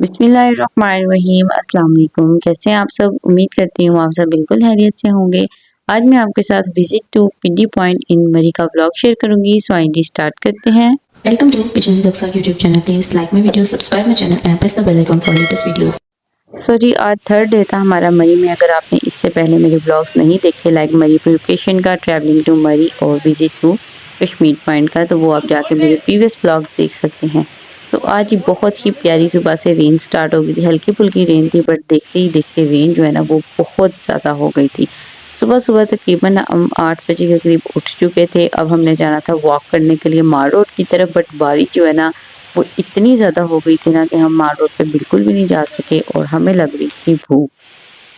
बिस्मिल्लाहिर्रहमानिर्रहीम अस्सलाम वालेकुम। कैसे हैं आप सब? उम्मीद करती हूँ आप सब बिल्कुल खैरियत से होंगे। आज मैं आपके साथ visit to Pindi point in Murree का ब्लॉग शेयर करूंगी। सो आइए स्टार्ट करते हैं। Welcome to Kitchen with Aksa YouTube channel. Please like my video, subscribe my channel and press the bell icon for latest videos. सो जी आज थर्ड डे था हमारा मरी में। अगर आपने इससे पहले मेरे ब्लॉग्स नहीं देखे लाइक मरी प्रिपरेशन का, ट्रैवलिंग टू मरी और विजिट टू कश्मीर पॉइंट का, तो वो आप जाके मेरे प्रीवियस ब्लॉग्स देख सकते हैं। तो आज ही बहुत ही प्यारी सुबह से रेन स्टार्ट हो गई थी। हल्की फुल्की रेन थी बट देखते ही देखते रेन जो है ना वो बहुत ज़्यादा हो गई थी। सुबह सुबह तकरीबन हम 8 बजे के करीब उठ चुके थे। अब हमने जाना था वॉक करने के लिए माल रोड की तरफ, बट बारिश जो है ना वो इतनी ज़्यादा हो गई थी ना कि हम माल रोड पे बिल्कुल भी नहीं जा सके और हमें लग रही थी भूख।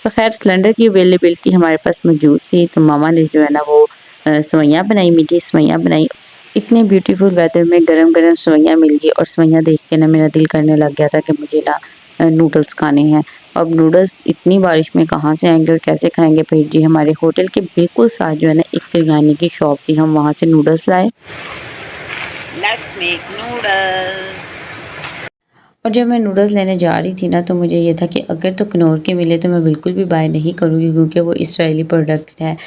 तो खैर सिलेंडर की अवेलेबिलिटी हमारे पास मौजूद थी, तो मामा ने जो है ना वो सेवइयाँ बनाई, मीठी सेवइयाँ बनाई। इतने ब्यूटीफुल वेदर में गरम गरम सेवइयाँ मिल गई और सेवइयाँ देख के ना मेरा दिल करने लग गया था कि मुझे ना नूडल्स खाने हैं। अब नूडल्स इतनी बारिश में कहाँ से आएंगे और कैसे खाएंगे? फिर जी हमारे होटल के बिल्कुल साथ जो है ना एक बिरयानी की शॉप थी, हम वहाँ से नूडल्स लाए। Let's make noodles. और जब मैं नूडल्स लेने जा रही थी ना तो मुझे ये था कि अगर तो कनौर के मिले तो मैं बिल्कुल भी बाय नहीं करूँगी क्योंकि वो इसराइली प्रोडक्ट है,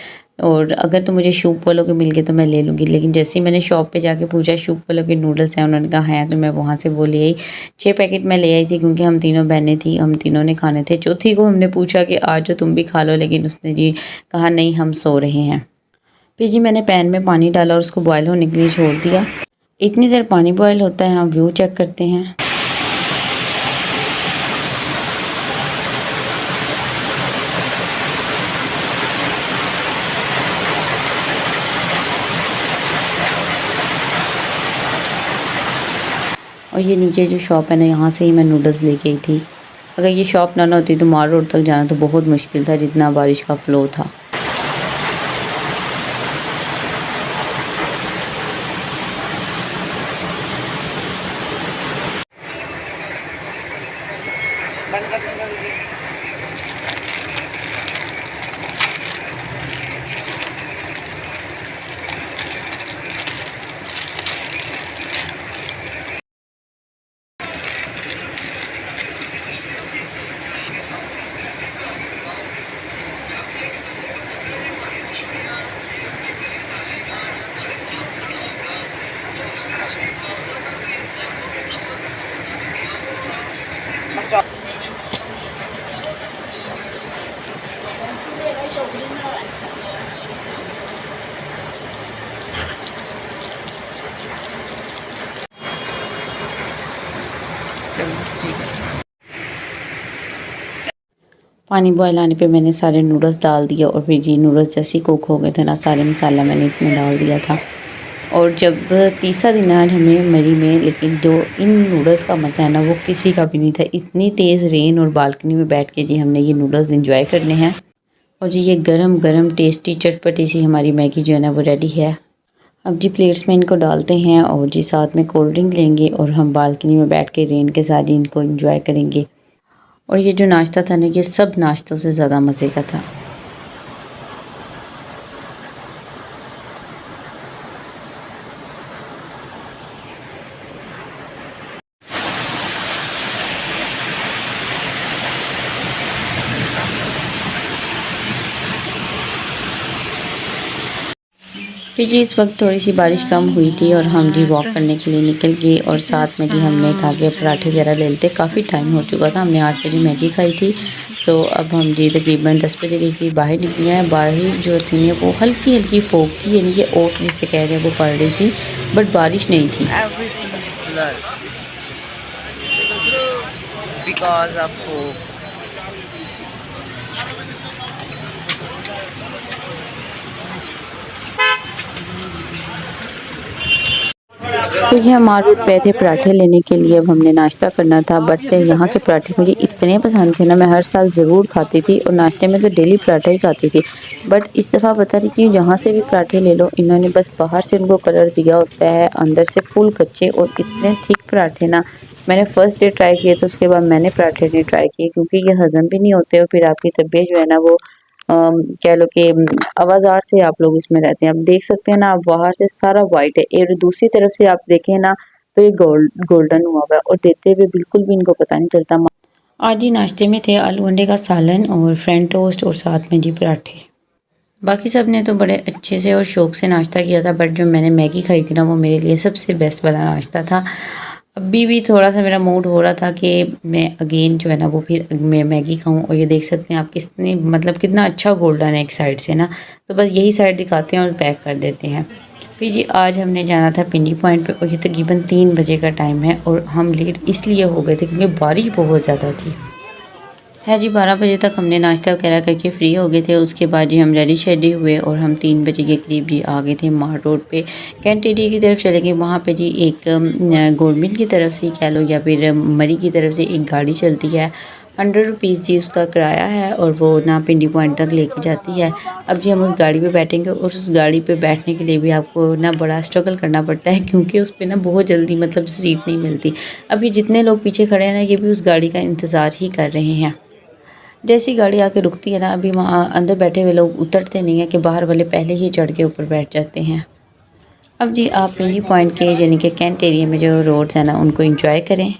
और अगर तो मुझे शूप वालों के मिल गए तो मैं ले लूँगी। लेकिन जैसे ही मैंने शॉप पे जाके पूछा शूप वालों के नूडल्स हैं, उन्होंने कहा हैं, तो मैं वहाँ से वो ले आई। 6 पैकेट मैं ले आई थी क्योंकि हम तीनों बहनें थी, हम तीनों ने खाने थे। चौथी को हमने पूछा कि आज जो तुम भी खा लो, लेकिन उसने जी कहा नहीं हम सो रहे हैं। फिर जी मैंने पैन में पानी डाला और उसको बॉयल होने के लिए छोड़ दिया। इतनी देर पानी बॉयल होता है, हम व्यू चेक करते हैं। और ये नीचे जो शॉप है ना यहाँ से ही मैं नूडल्स लेके आई थी। अगर ये शॉप ना होती तो माल रोड तक जाना तो बहुत मुश्किल था, जितना बारिश का फ़्लो था। पानी बॉयल आने पे मैंने सारे नूडल्स डाल दिया और फिर जी नूडल्स जैसे ही कुक हो गए थे ना, सारे मसाला मैंने इसमें डाल दिया था। और जब तीसरा दिन आज हमें मरी में, लेकिन जो इन नूडल्स का मज़ा है ना वो किसी का भी नहीं था। इतनी तेज़ रेन और बालकनी में बैठ के जी हमने ये नूडल्स एंजॉय करने हैं। और जी ये गरम गरम टेस्टी चटपटी सी हमारी मैगी जो है ना वो रेडी है। अब जी प्लेट्स में इनको डालते हैं और जी साथ में कोल्ड ड्रिंक लेंगे और हम बालकनी में बैठ के रेन के साथ जी इनको एंजॉय करेंगे। और ये जो नाश्ता था ना ये सब नाश्तों से ज़्यादा मज़े का था। फिर जी इस वक्त थोड़ी सी बारिश कम हुई थी और हम जी वॉक करने के लिए निकल गए। और साथ में जी हमने था कि पराठे वगैरह ले लेते, काफ़ी टाइम हो चुका था, हमने 8 बजे मैगी खाई थी। सो अब हम जी तकरीबन 10 बजे के करीब बाहर निकले हैं। बाहर जो थी वो हल्की हल्की फोक थी, यानी कि ओस जिसे कह रहे हैं वो पड़ रही थी, बट बारिश नहीं थी। Because of fog. तो जी हम रोड पे थे पराठे लेने के लिए। अब हमने नाश्ता करना था, बट यहाँ के पराठे मुझे इतने पसंद थे ना, मैं हर साल ज़रूर खाती थी और नाश्ते में तो डेली पराठा ही खाती थी। बट इस दफ़ा पता नहीं क्यों जहाँ से भी पराठे ले लो इन्होंने बस बाहर से उनको कलर दिया होता है, अंदर से फुल कच्चे और इतने थिक पराठे ना। मैंने फ़र्स्ट डे ट्राई किए तो उसके बाद मैंने पराठे नहीं ट्राई किए क्योंकि ये हज़म भी नहीं होते और फिर आपकी तबीयत जो है ना वो कह लो कि आवाज़ार से आप लोग इसमें रहते हैं। आप देख सकते हैं ना, आप बाहर से सारा वाइट है और दूसरी तरफ से आप देखें ना तो ये गोल्डन हुआ हुआ है और देते हुए बिल्कुल भी इनको पता नहीं चलता। आज ही नाश्ते में थे आलू अंडे का सालन और फ्रेंच टोस्ट और साथ में जी पराठे। बाकी सब ने तो बड़े अच्छे से और शौक़ से नाश्ता किया था, बट जो मैंने मैगी खाई थी ना वो मेरे लिए सबसे बेस्ट वाला नाश्ता था। अभी भी थोड़ा सा मेरा मूड हो रहा था कि मैं अगेन जो है ना वो फिर मैं मैगी खाऊं। और ये देख सकते हैं आप कितनी मतलब कितना अच्छा गोल्डन है एक साइड से ना, तो बस यही साइड दिखाते हैं और पैक कर देते हैं। फिर जी आज हमने जाना था पिंडी पॉइंट पे और ये तकरीबन 3 बजे का टाइम है और हम लेट इसलिए हो गए थे क्योंकि बारिश बहुत ज़्यादा थी। है जी 12 बजे तक हमने नाश्ता वगैरह करके फ्री हो गए थे। उसके बाद जी हम रेडी शेडी हुए और हम 3 बजे के करीब जी आ गए थे मार रोड पे। कैंट एरिया की तरफ चले गए। वहाँ पे जी एक गवर्नमेंट की तरफ से कह लो या फिर मरी की तरफ से एक गाड़ी चलती है, 100 रुपीज़ जी उसका किराया है और वो ना पिंडी पॉइंट तक लेके जाती है। अब जी हम उस गाड़ी पे बैठेंगे और उस गाड़ी पे बैठने के लिए भी आपको ना बड़ा स्ट्रगल करना पड़ता है क्योंकि उस पर ना बहुत जल्दी मतलब सीट नहीं मिलती। अभी जितने लोग पीछे खड़े हैं ना ये भी उस गाड़ी का इंतज़ार ही कर रहे हैं। जैसी गाड़ी आके रुकती है ना अभी वहाँ अंदर बैठे हुए लोग उतरते नहीं है कि बाहर वाले पहले ही चढ़ के ऊपर बैठ जाते हैं। अब जी आप पिंडी पॉइंट के यानी कि कैंट एरिया में जो रोड्स हैं ना उनको एंजॉय करें।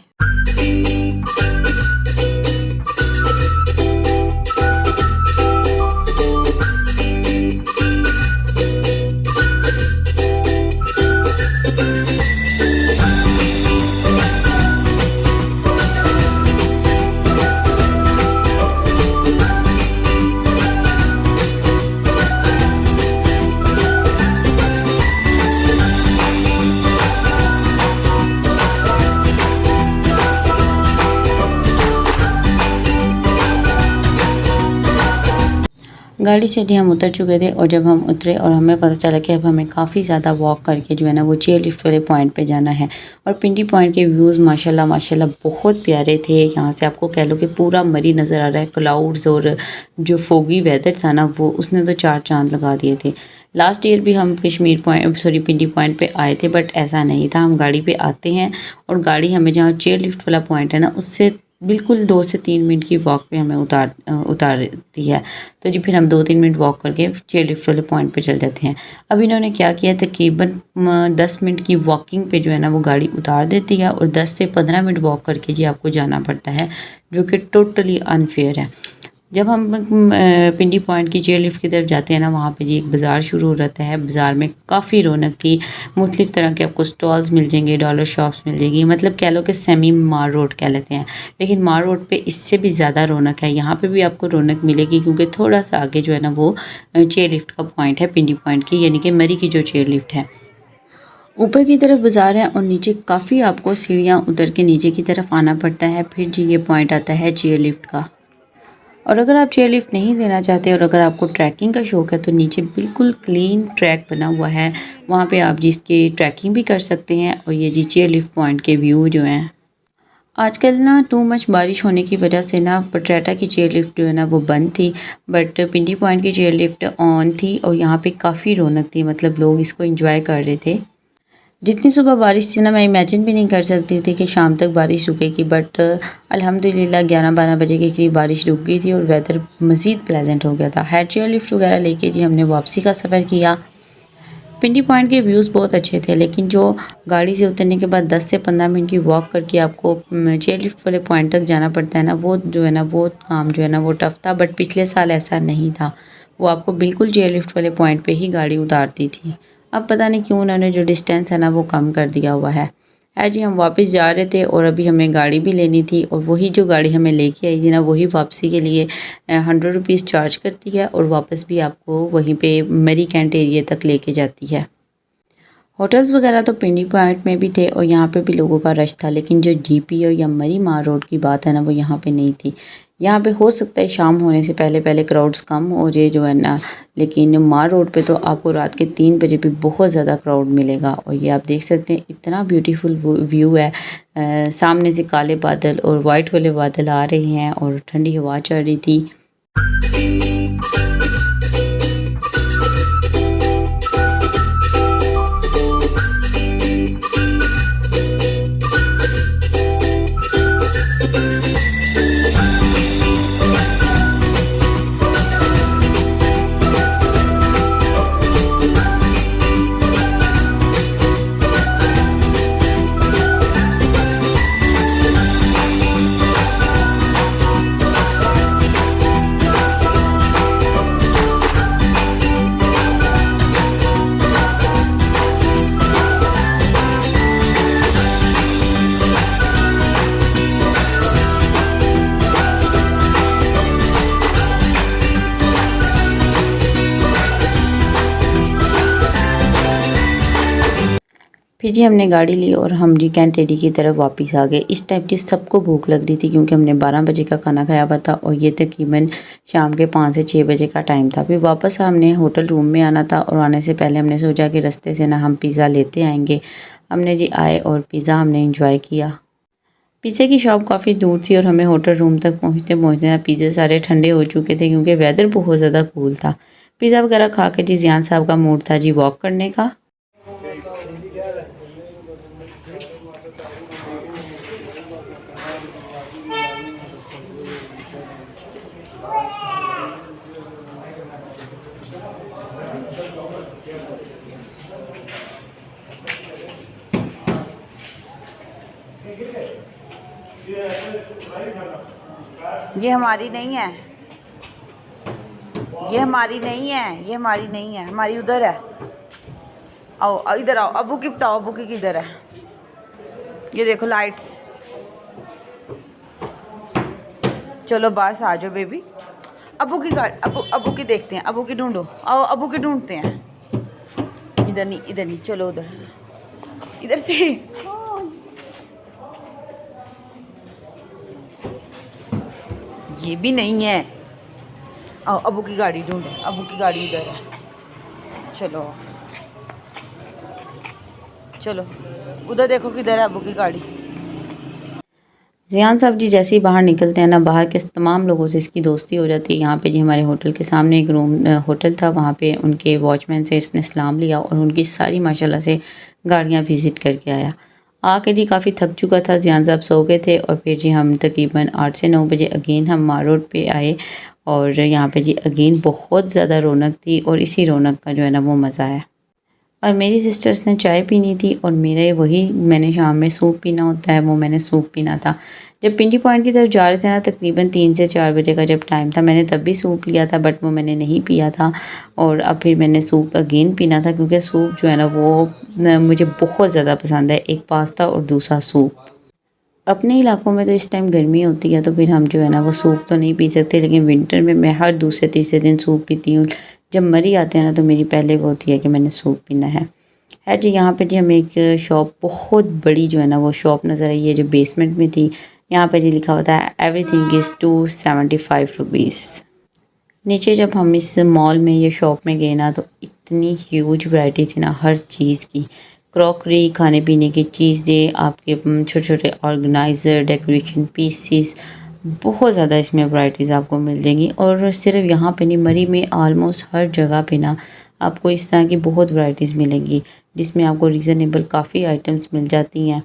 गाड़ी से जी हम उतर चुके थे और जब हम उतरे और हमें पता चला कि अब हमें काफ़ी ज़्यादा वॉक करके जो है ना वो चेयर लिफ्ट वाले पॉइंट पे जाना है। और पिंडी पॉइंट के व्यूज़ माशाल्लाह माशाल्लाह बहुत प्यारे थे। यहाँ से आपको कह लो कि पूरा मरी नज़र आ रहा है। क्लाउड्स और जो फोगी वेदर था ना वो उसने तो 4 चांद लगा दिए थे। लास्ट ईयर भी हम कश्मीर पॉइंट पिंडी पॉइंट पे आए थे, बट ऐसा नहीं था। हम गाड़ी पे आते हैं और गाड़ी हमें जहाँ चेयर लिफ्ट वाला पॉइंट है ना उससे बिल्कुल 2 से 3 मिनट की वॉक पे हमें उतारती है। तो जी फिर हम 2-3 मिनट वॉक करके चेयर लिफ्ट वाले पॉइंट पे चल जाते हैं। अब इन्होंने क्या किया, तकरीबन 10 मिनट की वॉकिंग पे जो है ना वो गाड़ी उतार देती है और 10 से 15 मिनट वॉक करके जी आपको जाना पड़ता है, जो कि टोटली अनफेयर है। जब हम पिंडी पॉइंट की चेयर लिफ्ट की तरफ जाते हैं ना वहाँ पे जी एक बाज़ार शुरू हो जाता है। बाज़ार में काफ़ी रौनक थी, मुख्तलिफ़ तरह के आपको स्टॉल्स मिल जाएंगे, डॉलर शॉप्स मिल जाएगी। मतलब कह लो कि सेमी मार रोड कह लेते हैं, लेकिन मार रोड पे इससे भी ज़्यादा रौनक है। यहाँ पे भी आपको रौनक मिलेगी क्योंकि थोड़ा सा आगे जो है ना वो चेयर लिफ्ट का पॉइंट है पिंडी पॉइंट की, यानी कि मरी की जो चेयर लिफ्ट है। ऊपर की तरफ बाज़ार है और नीचे काफ़ी आपको सीढ़ियाँ उतर के नीचे की तरफ आना पड़ता है। फिर जी ये पॉइंट आता है चेयर लिफ्ट का। और अगर आप चेयर लिफ्ट नहीं लेना चाहते और अगर आपको ट्रैकिंग का शौक़ है तो नीचे बिल्कुल क्लीन ट्रैक बना हुआ है, वहाँ पे आप जिसकी ट्रैकिंग भी कर सकते हैं। और ये जी चेयर लिफ्ट पॉइंट के व्यू जो हैं, आजकल ना टू मच बारिश होने की वजह से ना पटरेटा की चेयर लिफ्ट जो है ना वो बंद थी, बट पिंडी पॉइंट की चेयर लिफ्ट ऑन थी और यहाँ पे काफ़ी रौनक थी। मतलब लोग इसको एंजॉय कर रहे थे। जितनी सुबह बारिश थी ना मैं इमेजिन भी नहीं कर सकती थी कि शाम तक बारिश रुकेगी, बट अल्हम्दुलिल्लाह 11-12 बजे के करीब बारिश रुक गई थी और वेदर मज़ीद प्लेजेंट हो गया था। हेड चेयर लिफ्ट वगैरह लेके जी हमने वापसी का सफ़र किया। पिंडी पॉइंट के व्यूज़ बहुत अच्छे थे, लेकिन जो गाड़ी से उतरने के बाद 10 से 15 मिनट की वॉक करके आपको चेयर लिफ्ट वाले पॉइंट तक जाना पड़ता है ना, वो जो है ना वो काम जो है ना वो टफ़ था। बट पिछले साल ऐसा नहीं था, वो आपको बिल्कुल चेयर लिफ्ट वाले पॉइंट पे ही गाड़ी उतारती थी। अब पता नहीं क्यों उन्होंने जो डिस्टेंस है ना वो कम कर दिया हुआ है। जी हम वापस जा रहे थे और अभी हमें गाड़ी भी लेनी थी और वही जो गाड़ी हमें लेके आई थी ना वही वापसी के लिए 100 रुपीज़ चार्ज करती है और वापस भी आपको वहीं पे मरी कैंट एरिया तक लेके जाती है। होटल्स वगैरह तो पिंडी पॉइंट में भी थे और यहाँ पे भी लोगों का रश था, लेकिन जो जीपीओ या मरी मार रोड की बात है ना वो यहाँ पे नहीं थी। यहाँ पे हो सकता है शाम होने से पहले पहले क्राउड्स कम हो जाए जो है ना, लेकिन मार रोड पे तो आपको रात के 3 बजे भी बहुत ज़्यादा क्राउड मिलेगा। और ये आप देख सकते हैं इतना ब्यूटीफुल व्यू है। सामने से काले बादल और वाइट वाले बादल आ रहे हैं और ठंडी हवा चल रही थी। फिर जी हमने गाड़ी ली और हम जी कैंट टेडी की तरफ वापस आ गए। इस टाइम की सबको भूख लग रही थी क्योंकि हमने 12 बजे का खाना खाया हुआ था और ये तकरीबन शाम के 5 से 6 बजे का टाइम था। फिर वापस हमने होटल रूम में आना था और आने से पहले हमने सोचा कि रास्ते से ना हम पिज़्ज़ा लेते आएंगे। हमने जी आए और पिज़्ज़ा हमने इंजॉय किया। पिज़्ज़ा की शॉप काफ़ी दूर थी और हमें होटल रूम तक पहुँचते पहुँचते ना पिज़्ज़ा सारे ठंडे हो चुके थे क्योंकि वेदर बहुत ज़्यादा कूल था। पिज़्ज़ा वगैरह खा के जी ज़ियान साहब का मूड था जी वॉक करने का। ये हमारी नहीं है, ये हमारी नहीं है, ये हमारी नहीं है, हमारी उधर है। आओ इधर आओ, अबू की बताओ, अबू की किधर है? ये देखो लाइट्स। चलो बस आ जाओ बेबी। अबू की गाड़ी, अबू की देखते हैं, अबू की ढूंढो। आओ अबू की ढूंढते हैं। इधर नहीं, इधर नहीं, चलो उधर, इधर से। ये भी नहीं है। आओ अबू की गाड़ी ढूंढे, अबू की गाड़ी इधर है। चलो चलो उधर देखो किधर है अबू की गाड़ी। ज़ियान साहब जी जैसे ही बाहर निकलते हैं ना, बाहर के तमाम लोगों से इसकी दोस्ती हो जाती है। यहाँ पे जी हमारे होटल के सामने एक रूम होटल था, वहाँ पे उनके वॉचमैन से इसने सलाम लिया और उनकी सारी माशाल्लाह से गाड़ियाँ विज़िट करके आया। आके जी काफ़ी थक चुका था, ज़ियान साहब सो गए थे और फिर जी हम तकरीबन 8 से 9 बजे अगेन हम मार रोड पे आए और यहाँ पे जी अगेन बहुत ज़्यादा रौनक थी और इसी रौनक का जो है ना वो मज़ा है। और मेरी सिस्टर्स ने चाय पीनी थी और मेरे वही मैंने शाम में सूप पीना होता है, वो मैंने सूप पीना था। जब पिंडी पॉइंट की तरफ जा रहे थे ना, तकरीबन 3 से 4 बजे का जब टाइम था, मैंने तब भी सूप लिया था बट वो मैंने नहीं पिया था और अब फिर मैंने सूप अगेन पीना था क्योंकि सूप जो है ना वो मुझे बहुत ज़्यादा पसंद है। एक पास्ता और दूसरा सूप। अपने इलाकों में तो इस टाइम गर्मी होती है तो फिर हम जो है ना वो सूप तो नहीं पी सकते, लेकिन विंटर में मैं हर दूसरे तीसरे दिन सूप पीती हूँ। जब मरी आते हैं ना तो मेरी पहले वो होती है कि मैंने सूप पीना है जी। यहाँ पे जी हमें एक शॉप बहुत बड़ी जो है ना वो शॉप नज़र आई है जो बेसमेंट में थी। यहाँ पे जी लिखा होता है एवरीथिंग इज़ 275 रुपीज़। नीचे जब हम इस मॉल में ये शॉप में गए ना तो इतनी ह्यूज वैरायटी थी ना हर चीज़ की। क्रॉकरी, खाने पीने की चीज़ें, आपके छोटे छोटे ऑर्गेनाइज़र, डेकोरेशन पीसीस, बहुत ज़्यादा इसमें वैरायटीज़ आपको मिल जाएंगी। और सिर्फ यहाँ पे नहीं, मरी में ऑलमोस्ट हर जगह पे ना आपको इस तरह की बहुत वैरायटीज़ मिलेंगी जिसमें आपको रीज़नेबल काफ़ी आइटम्स मिल जाती हैं।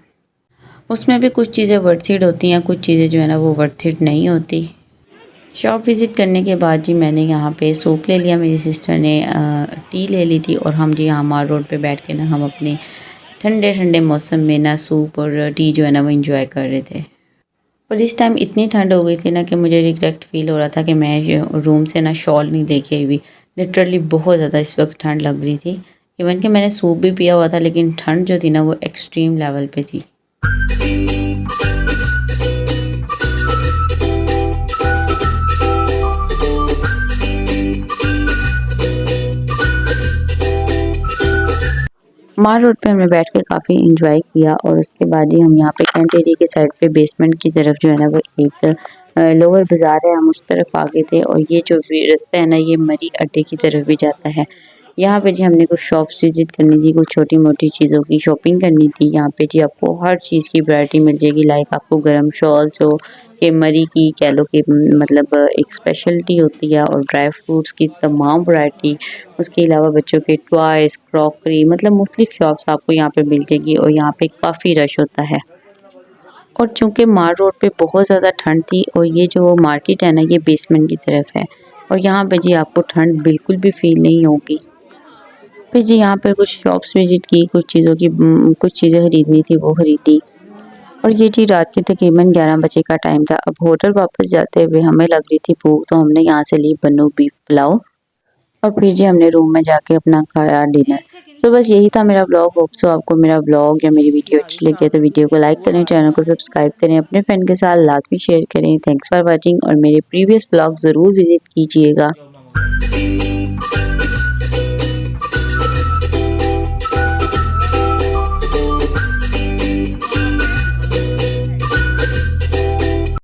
उसमें भी कुछ चीज़ें वर्थ इट होती हैं, कुछ चीज़ें जो है ना वो वर्थ इट नहीं होती। शॉप विज़िट करने के बाद जी मैंने यहाँ पे सूप ले लिया, मेरी सिस्टर ने टी ले ली थी और हम जी यहाँ मार रोड पे बैठ के ना हम अपने ठंडे ठंडे मौसम में ना सूप और टी जो है ना वो इंजॉय कर रहे थे। और इस टाइम इतनी ठंड हो गई थी ना कि मुझे रिग्रेट फील हो रहा था कि मैं रूम से ना शॉल नहीं लेके आई हुई। लिटरली बहुत ज़्यादा इस वक्त ठंड लग रही थी। इवन कि मैंने सूप भी पिया हुआ था लेकिन ठंड जो थी ना वो एक्सट्रीम लेवल पे थी। मार रोड पे हमने बैठ के काफ़ी इंजॉय किया और उसके बाद ही हम यहाँ पे कैंट एरिया के साइड पे बेसमेंट की तरफ जो है ना वो एक लोअर बाज़ार है, हम उस तरफ आ गए थे। और ये जो रास्ता है ना ये मरी अड्डे की तरफ भी जाता है। यहाँ पे जी हमने कुछ शॉप्स विज़िट करनी थी, कुछ छोटी मोटी चीज़ों की शॉपिंग करनी थी। यहाँ पे जी आपको हर चीज़ की वैरायटी मिल जाएगी। लाइक आपको गर्म शॉल्स हो कि मरी की कह लो कि मतलब एक स्पेशलिटी होती है, और ड्राई फ्रूट्स की तमाम वैरायटी। उसके अलावा बच्चों के टॉयज़, क्रॉकरी, मतलब मुख्तलिफ शॉप्स आपको यहाँ पे मिल जाएगी और यहाँ पे काफ़ी रश होता है। और चूँकि मार रोड पे बहुत ज़्यादा ठंड थी और ये जो मार्केट है ना ये बेसमेंट की तरफ है और यहाँ पे जी आपको ठंड बिल्कुल भी फील नहीं होगी। फिर जी यहाँ पे कुछ शॉप्स विजिट की, कुछ चीज़ों की कुछ चीज़ें खरीदनी थी वो खरीदी। और ये जी रात के तकरीबन 11 बजे का टाइम था। अब होटल वापस जाते हुए हमें लग रही थी भूख, तो हमने यहाँ से ली बन्नू बीफ पुलाव और फिर जी हमने रूम में जाके अपना खाया डिनर। तो बस यही था मेरा ब्लॉग। होप सो आपको मेरा ब्लॉग या मेरी वीडियो अच्छी लगी है तो वीडियो को लाइक करें, चैनल को सब्सक्राइब करें, अपने फ्रेंड के साथ लाजमी शेयर करें। थैंक्स फॉर वॉचिंग और मेरे प्रीवियस ब्लॉग ज़रूर विज़िट कीजिएगा।